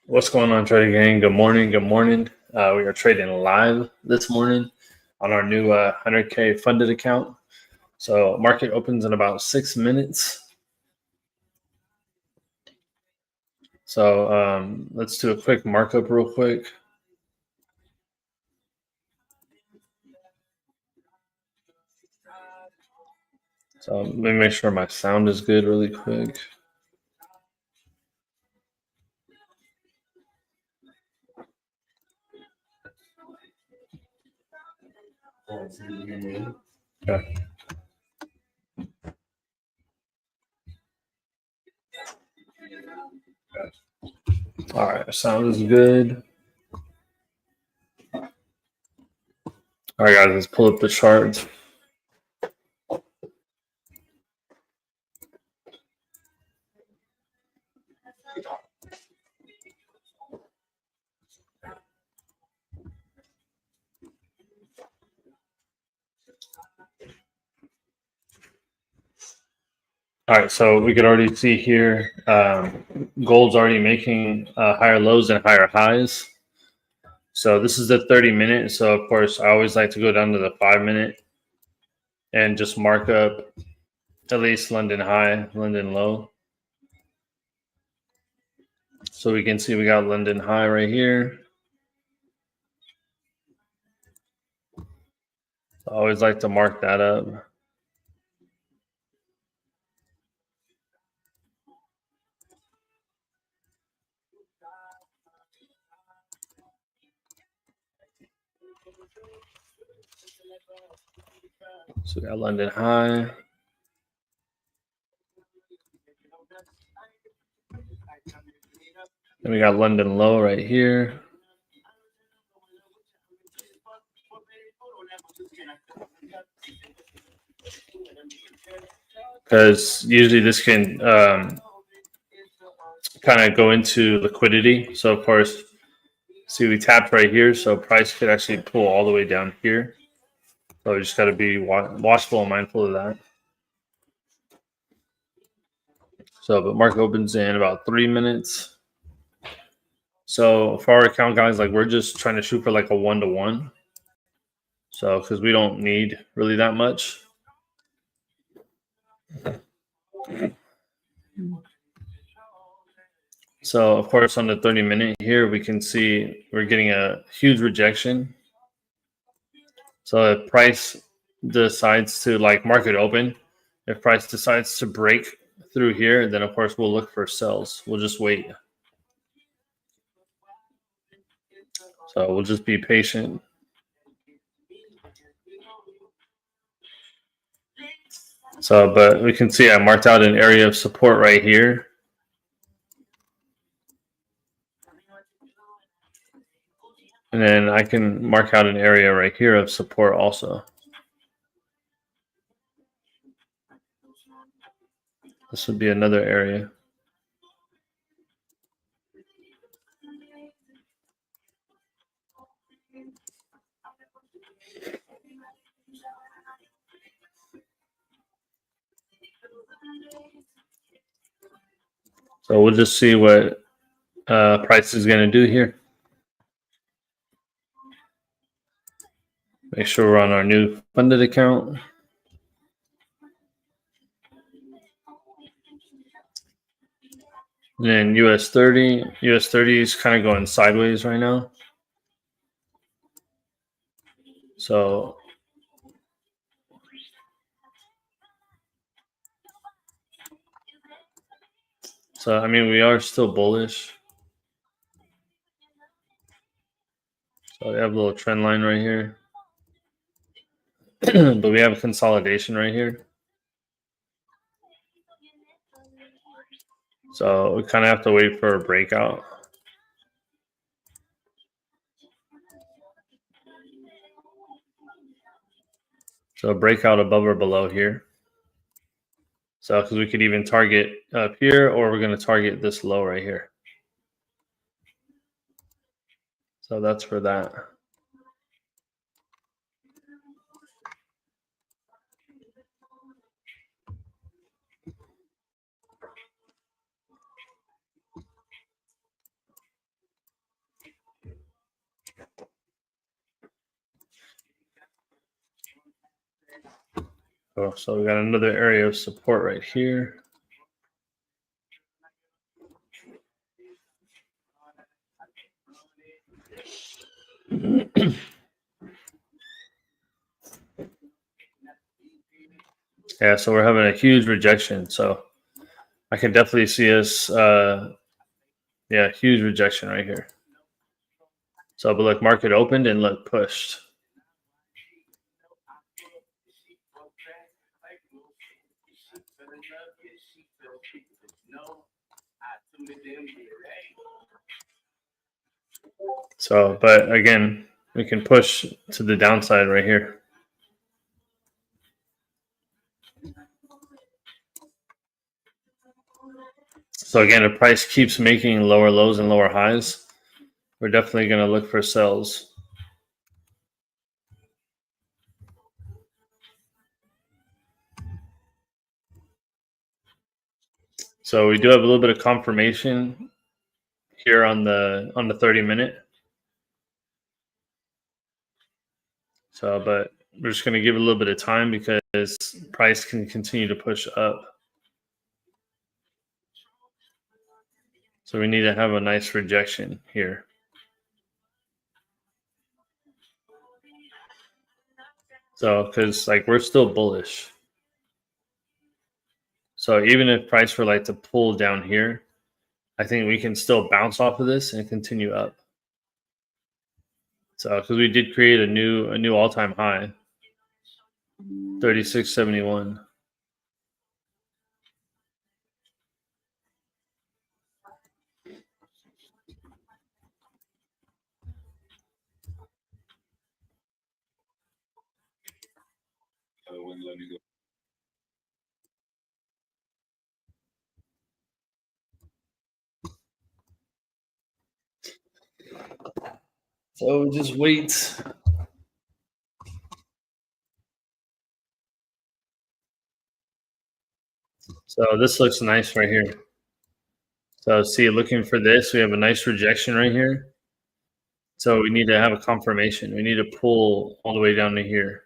What's going on, trading gang? Good morning. Good morning. We are trading live this morning on our new 100K funded account. So market opens in about 6 minutes. So let's do a quick markup real quick. So let me make sure my sound is good really quick. Okay. All right, sound is good. All right, guys, let's pull up the charts. All right, so we could already see here gold's already making higher lows and higher highs. So this is the 30-minute. So of course, I always like to go down to the 5-minute and just mark up at least London high, London low. So we can see we got London high right here. I always like to mark that up. So we got London high. And we got London low right here. Because usually this can kind of go into liquidity. So of course, see we tapped right here. So price could actually pull all the way down here. So we just got to be watchful and mindful of that. So, but market opens in about 3 minutes. So for our account, guys, like we're just trying to shoot for like a 1-to-1. So because we don't need really that much. So of course on the 30-minute here, we can see we're getting a huge rejection. So if price decides to like market open, if price decides to break through here, then of course we'll look for sells. We'll just wait. So we'll just be patient. So, but we can see I marked out an area of support right here. And then I can mark out an area right here of support also. This would be another area. So we'll just see what price is going to do here. Make sure we're on our new funded account. And then US30. US30 is kind of going sideways right now. So I mean, we are still bullish. So we have a little trend line right here. But we have a consolidation right here. So we kind of have to wait for a breakout. So a breakout above or below here. So because we could even target up here, or we're going to target this low right here. So that's for that. Oh, so we got another area of support right here. Yeah, so we're having a huge rejection. So I can definitely see us, yeah, huge rejection right here. So, but look, market opened and look pushed. So, but again, we can push to the downside right here. So again, if price keeps making lower lows and lower highs, we're definitely going to look for sells. So we do have a little bit of confirmation here on the 30-minute. So, but we're just going to give it a little bit of time because price can continue to push up. So we need to have a nice rejection here. So, because like we're still bullish. So even if price were like to pull down here, I think we can still bounce off of this and continue up. So because we did create a new all-time high, 36.71. So just wait. So this looks nice right here. So see, looking for this, we have a nice rejection right here. So we need to have a confirmation. We need to pull all the way down to here.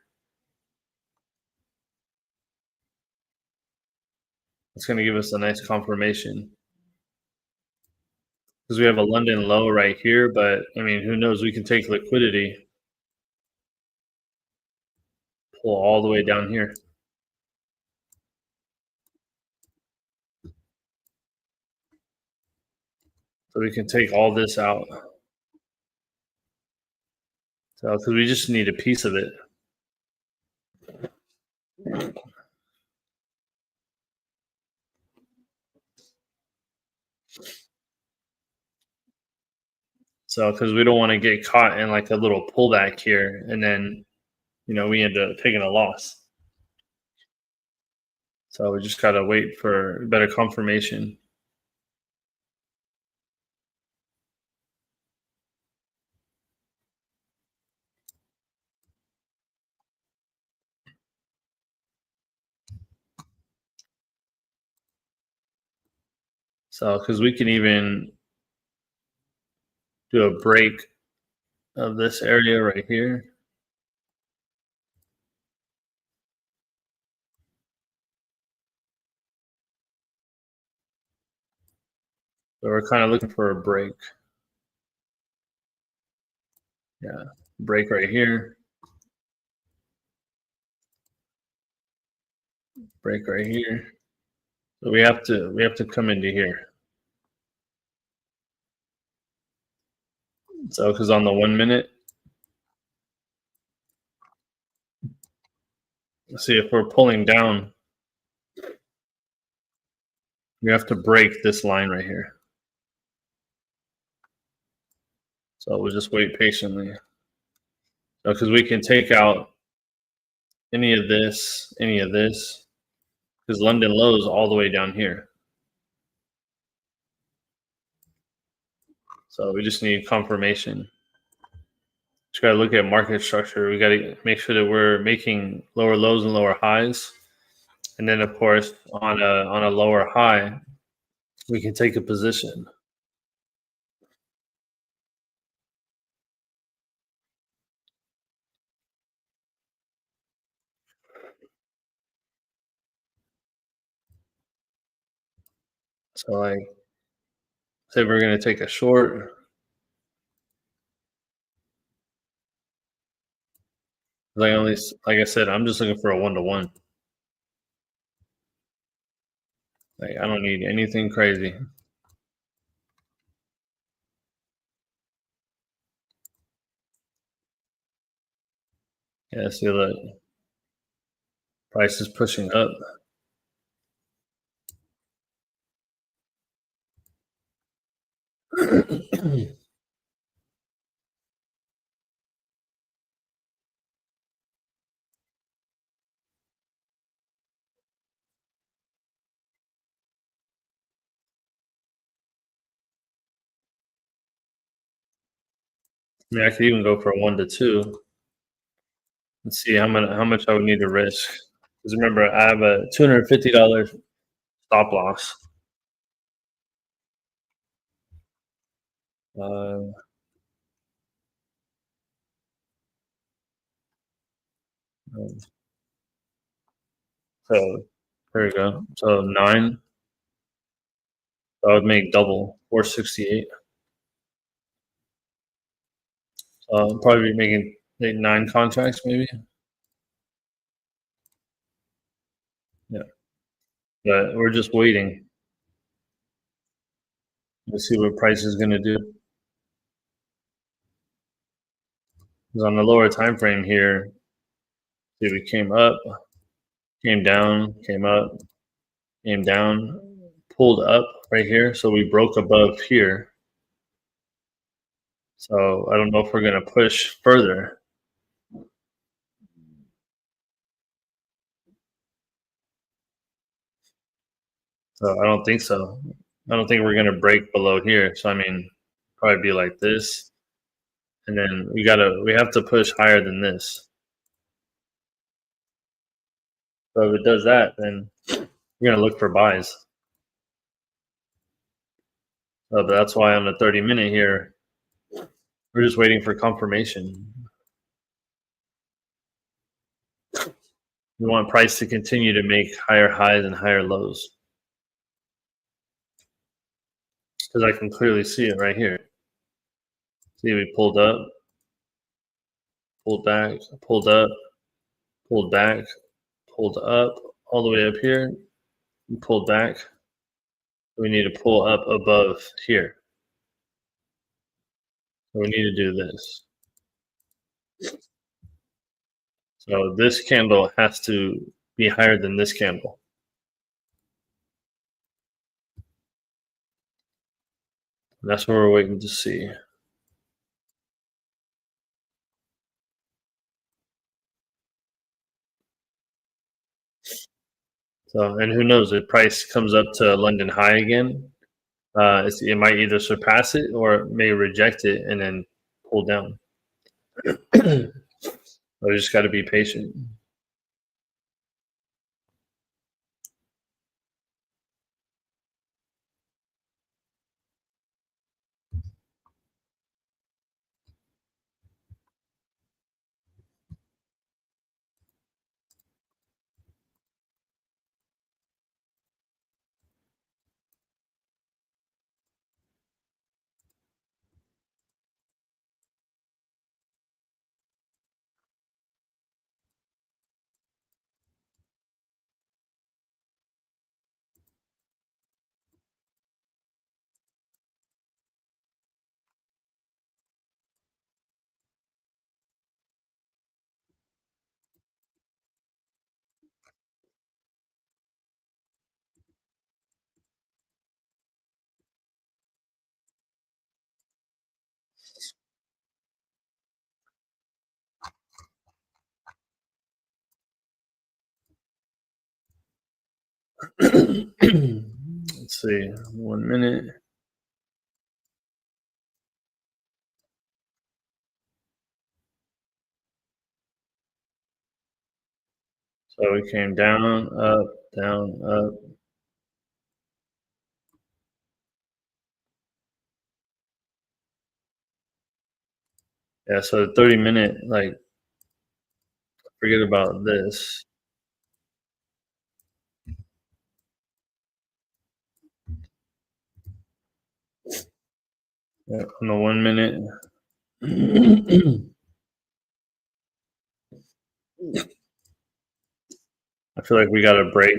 It's going to give us a nice confirmation. Because we have a London low right here, but I mean, who knows? We can take liquidity, pull all the way down here. So we can take all this out. So because we just need a piece of it. So because we don't want to get caught in like a little pullback here, and then we end up taking a loss. So we just gotta wait for better confirmation. So because we can even do a break of this area right here. So we're kind of looking for a break. Yeah, break right here. Break right here. So we have to come into here. So because on the 1 minute, see if we're pulling down, we have to break this line right here. So we'll just wait patiently. Because we can take out any of this, because London low is all the way down here. So we just need confirmation. Just got to look at market structure. We got to make sure that we're making lower lows and lower highs, and then of course on a lower high, we can take a position. So like, say we're gonna take a short. Like I said, I'm just looking for a 1-to-1. Like I don't need anything crazy. Yeah, see the price is pushing up. I mean, I could even go for a 1-to-2 and see how much I would need to risk. Because remember, I have a $250 stop loss. Uh, so there we go. So 9, so I would make double 468. So I'll probably be making like 9 contracts, maybe. Yeah, but we're just waiting to see what price is going to do. Because on the lower time frame here, see, we came up, came down, came up, came down, pulled up right here. So we broke above here. So I don't know if we're going to push further. So I don't think so. I don't think we're going to break below here. So I mean, probably be like this, and then we have to push higher than this. So if it does that, then we're going to look for buys. But that's why on the 30-minute here, we're just waiting for confirmation. We want price to continue to make higher highs and higher lows. Because I can clearly see it right here. See, we pulled up, pulled back, pulled up, pulled back, pulled up, all the way up here, and pulled back. We need to pull up above here. So we need to do this. So this candle has to be higher than this candle. And that's what we're waiting to see. So, and who knows, if price comes up to London high again, it might either surpass it or it may reject it and then pull down. We just got to be patient. Let's see, 1 minute. So we came down, up, down, up. Yeah, so 30-minute, like, forget about this. On the 1 minute. I feel like we gotta break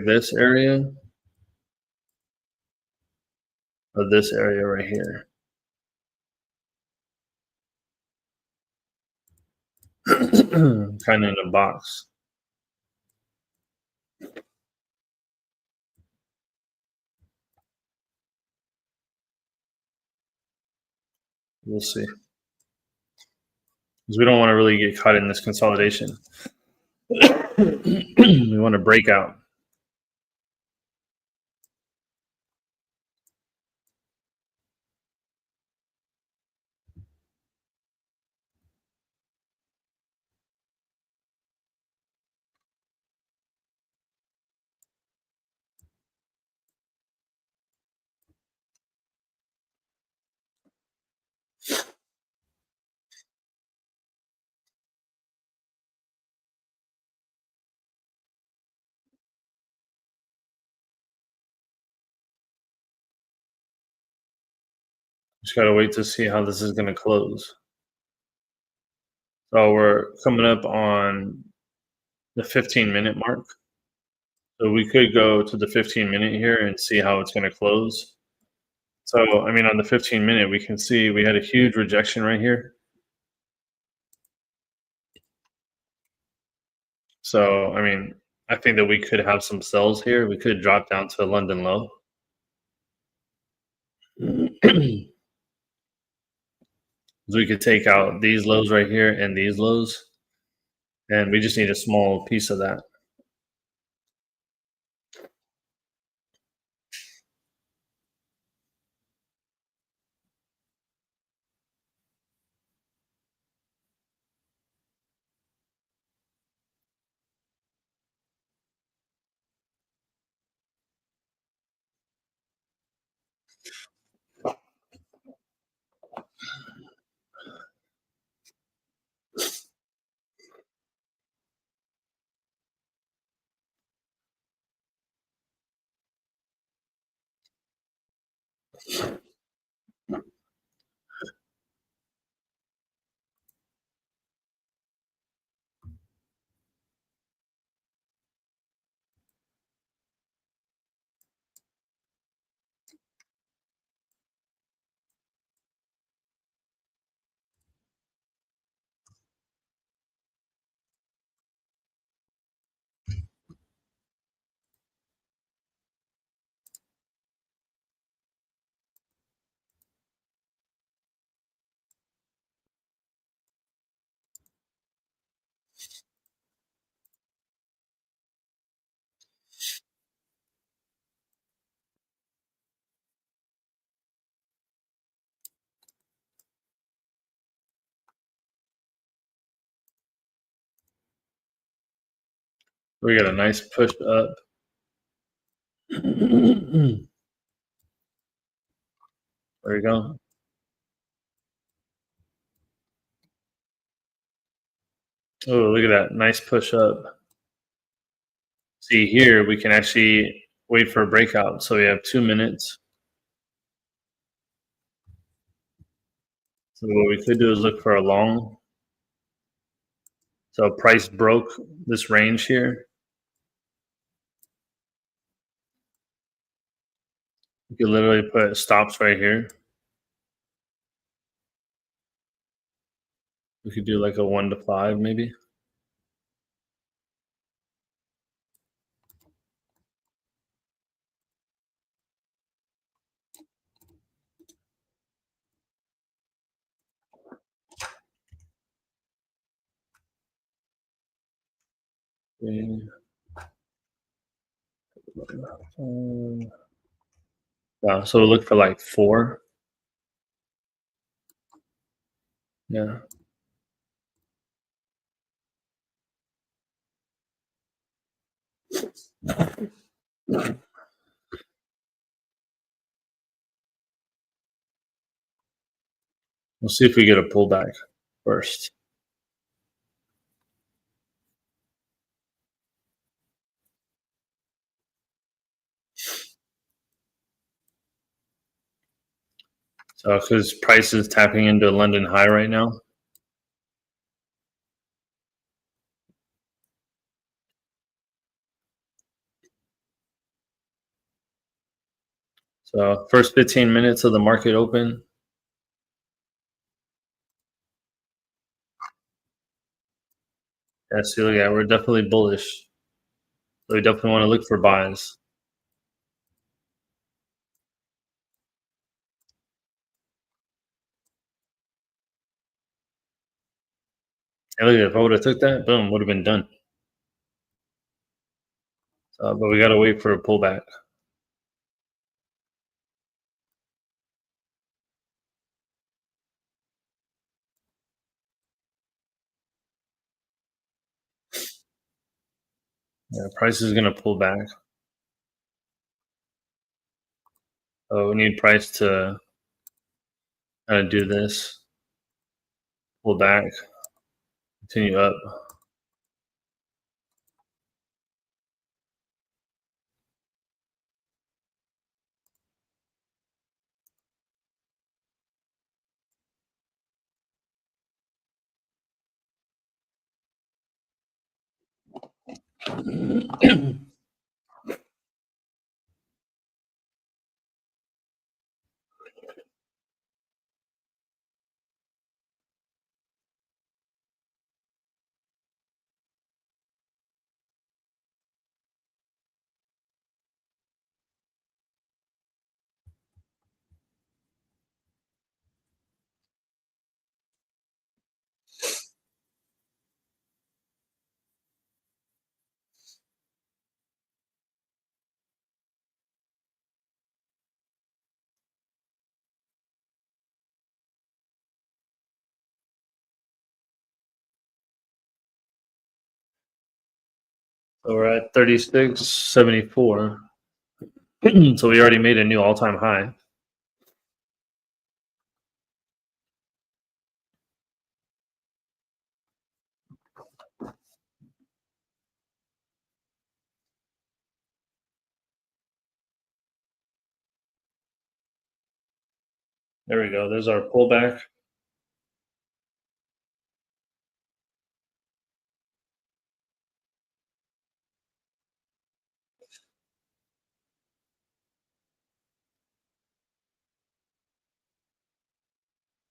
this area or this area right here. Kind of in a box. We'll see. Because we don't want to really get caught in this consolidation. We want to break out. Just gotta wait to see how this is gonna close. So we're coming up on the 15-minute mark. So we could go to the 15-minute here and see how it's gonna close. So I mean, on the 15-minute, we can see we had a huge rejection right here. So I mean, I think that we could have some sells here. We could drop down to a London low. So we could take out these lows right here and these lows, and we just need a small piece of that. We got a nice push up. There we go. Oh, look at that. Nice push up. See here, we can actually wait for a breakout. So we have 2 minutes. So what we could do is look for a long. So price broke this range here. You could literally put stops right here. We could do like a 1 to 5 maybe. Okay. Yeah, so we'll look for like 4. Yeah. We'll see if we get a pullback first. So because price is tapping into London high right now. So first 15 minutes of the market open. Yeah, so yeah, we're definitely bullish. So we definitely want to look for buys. And look, if I would have took that, boom, would have been done. But we gotta wait for a pullback. Yeah, price is gonna pull back. So we need price to kind of do this, pull back, continue up. So we're at 36.74. So we already made a new all-time high. There we go. There's our pullback.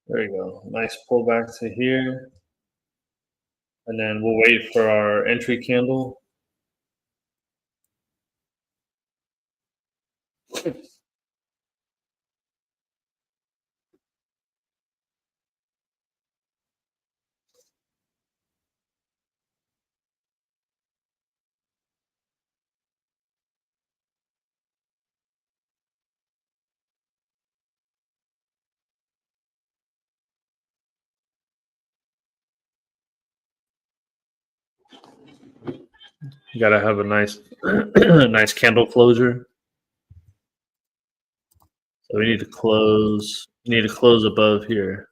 There we go. Nice pullback to here. And then we'll wait for our entry candle. You gotta have a nice, nice candle closure. So we need to close. We need to close above here.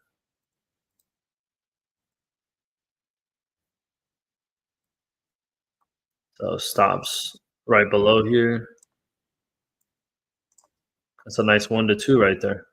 So stops right below here. That's a nice 1 to 2 right there.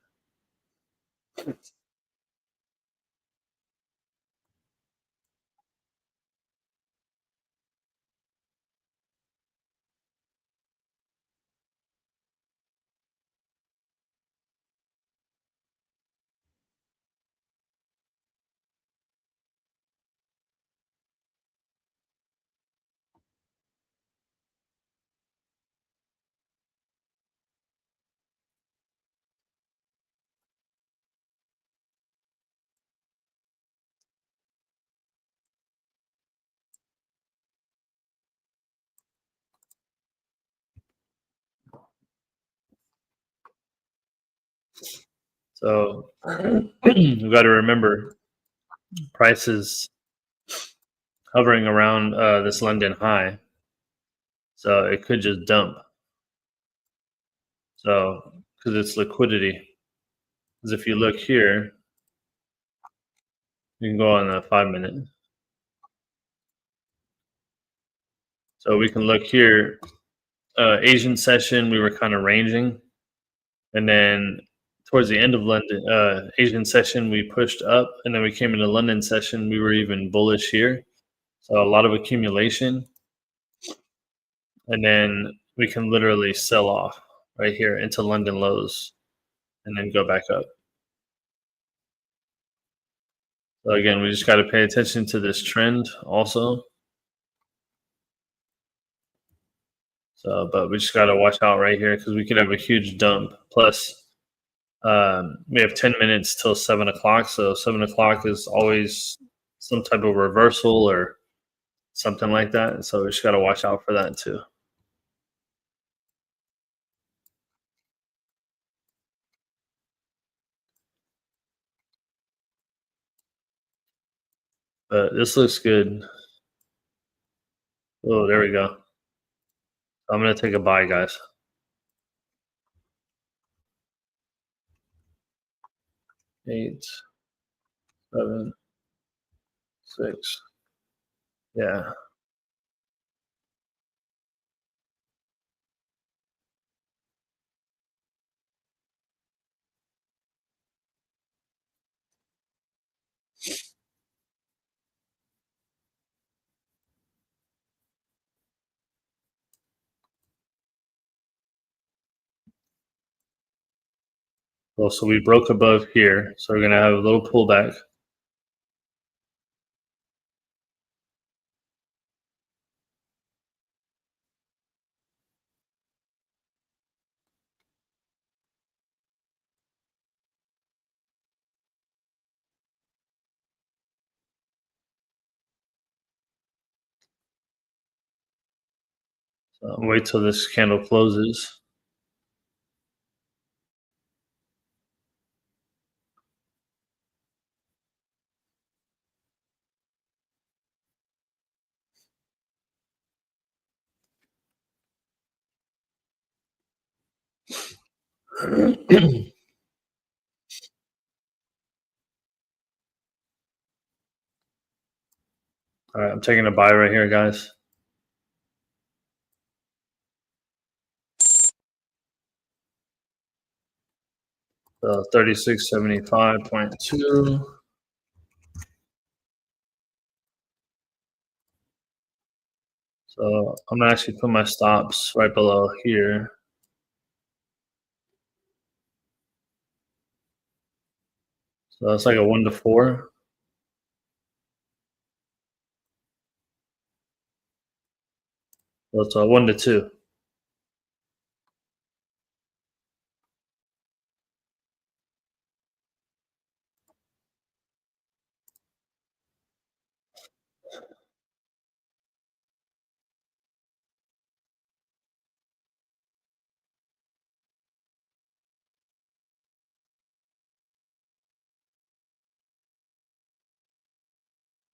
So we got to remember prices hovering around this London high. So it could just dump. So because it's liquidity. Because if you look here, you can go on a 5-minute. So we can look here. Asian session, we were kind of ranging. And then towards the end of London Asian session, we pushed up, and then we came into London session. We were even bullish here, so a lot of accumulation, and then we can literally sell off right here into London lows, and then go back up. So again, we just got to pay attention to this trend also. So, but we just got to watch out right here because we could have a huge dump. Plus, we have 10 minutes till 7 o'clock. So 7 o'clock is always some type of reversal or something like that. So we just got to watch out for that too. But this looks good. Oh, there we go. I'm going to take a buy, guys. 8, 7, 6. Yeah. Well, so we broke above here. So we're going to have a little pullback. So wait till this candle closes. All right, I'm taking a buy right here, guys. So 3675.2. So I'm gonna actually put my stops right below here. So it's like a 1 to 4. So it's a 1 to 2.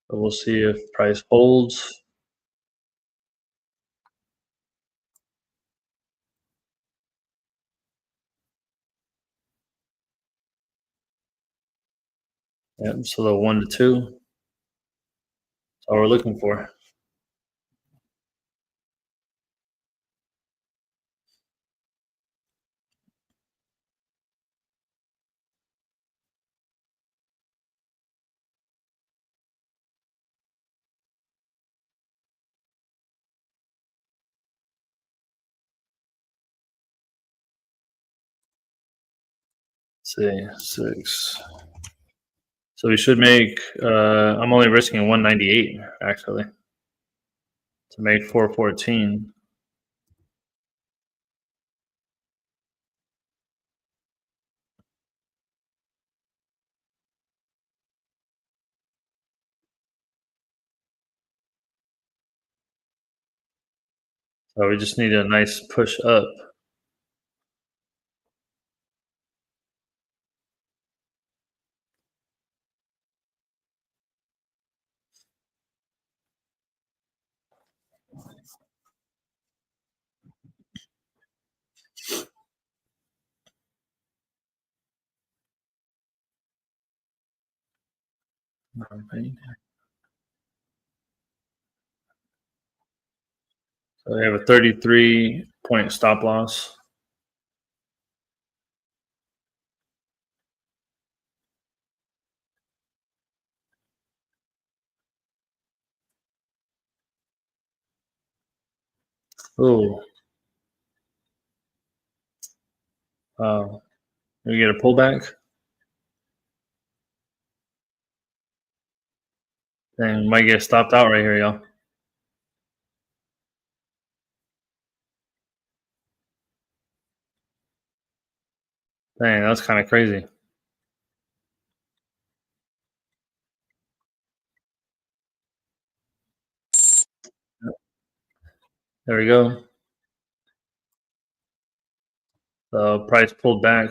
So we'll see if price holds. Yep, so the 1 to 2. That's all we're looking for. Let's see, 6. So we should make. I'm only risking 198 actually to make 414. So we just need a nice push up. Right. So we have a 33-point stop loss. Oh, wow. We get a pullback. And might get stopped out right here, y'all. Dang, that's kind of crazy. There we go. The price pulled back.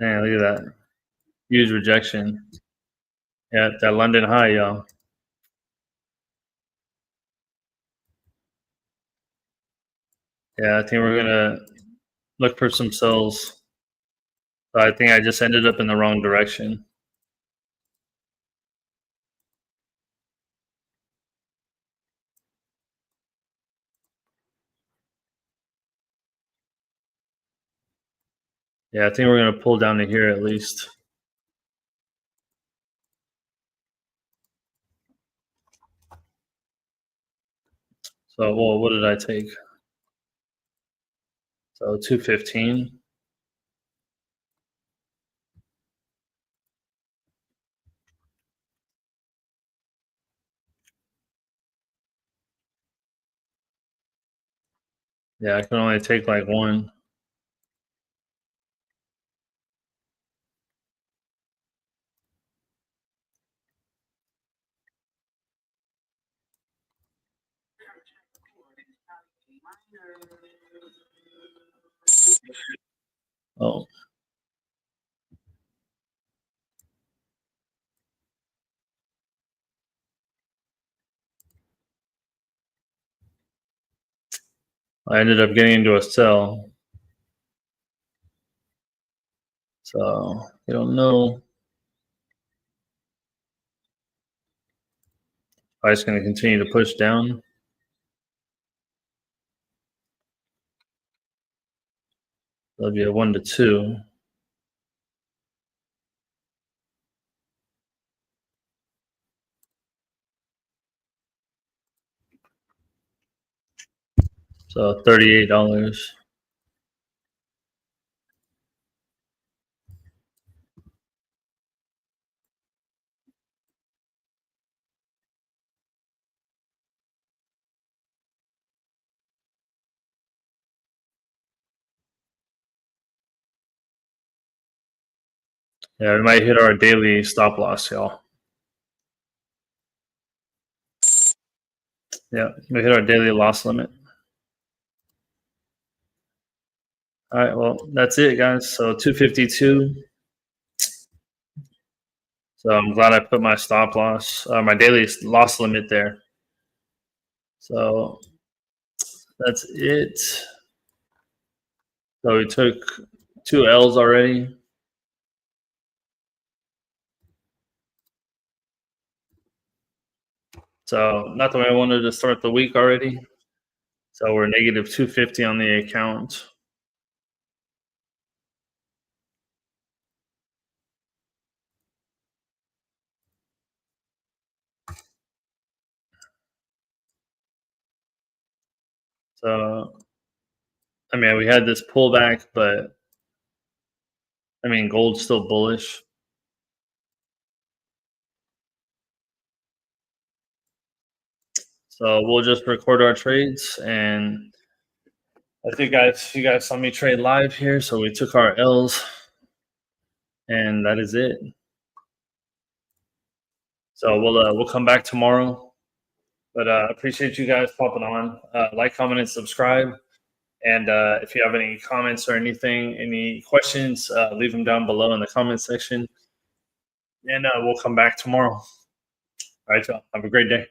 Dang, look at that. Huge rejection. Yeah, that London high, y'all. Yeah, I think we're gonna look for some sells. So I think I just ended up in the wrong direction. Yeah, I think we're gonna pull down to here at least. So, well, what did I take? So 215. Yeah, I can only take like one. Oh, I ended up getting into a sell. So I don't know. I'm just going to continue to push down. That'll be a 1 to 2. So $38. Yeah, we might hit our daily stop loss, y'all. Yeah, we hit our daily loss limit. All right, well, that's it, guys. So 252. So I'm glad I put my stop loss, my daily loss limit there. So that's it. So we took 2 L's already. So not the way I wanted to start the week already. So we're negative 250 on the account. So I mean, we had this pullback, but I mean, gold's still bullish. So we'll just record our trades, and I think you guys saw me trade live here. So we took our L's, and that is it. So we'll come back tomorrow. But appreciate you guys popping on. Like, comment, and subscribe. And if you have any comments or anything, any questions, leave them down below in the comment section. And we'll come back tomorrow. All right, y'all. Have a great day.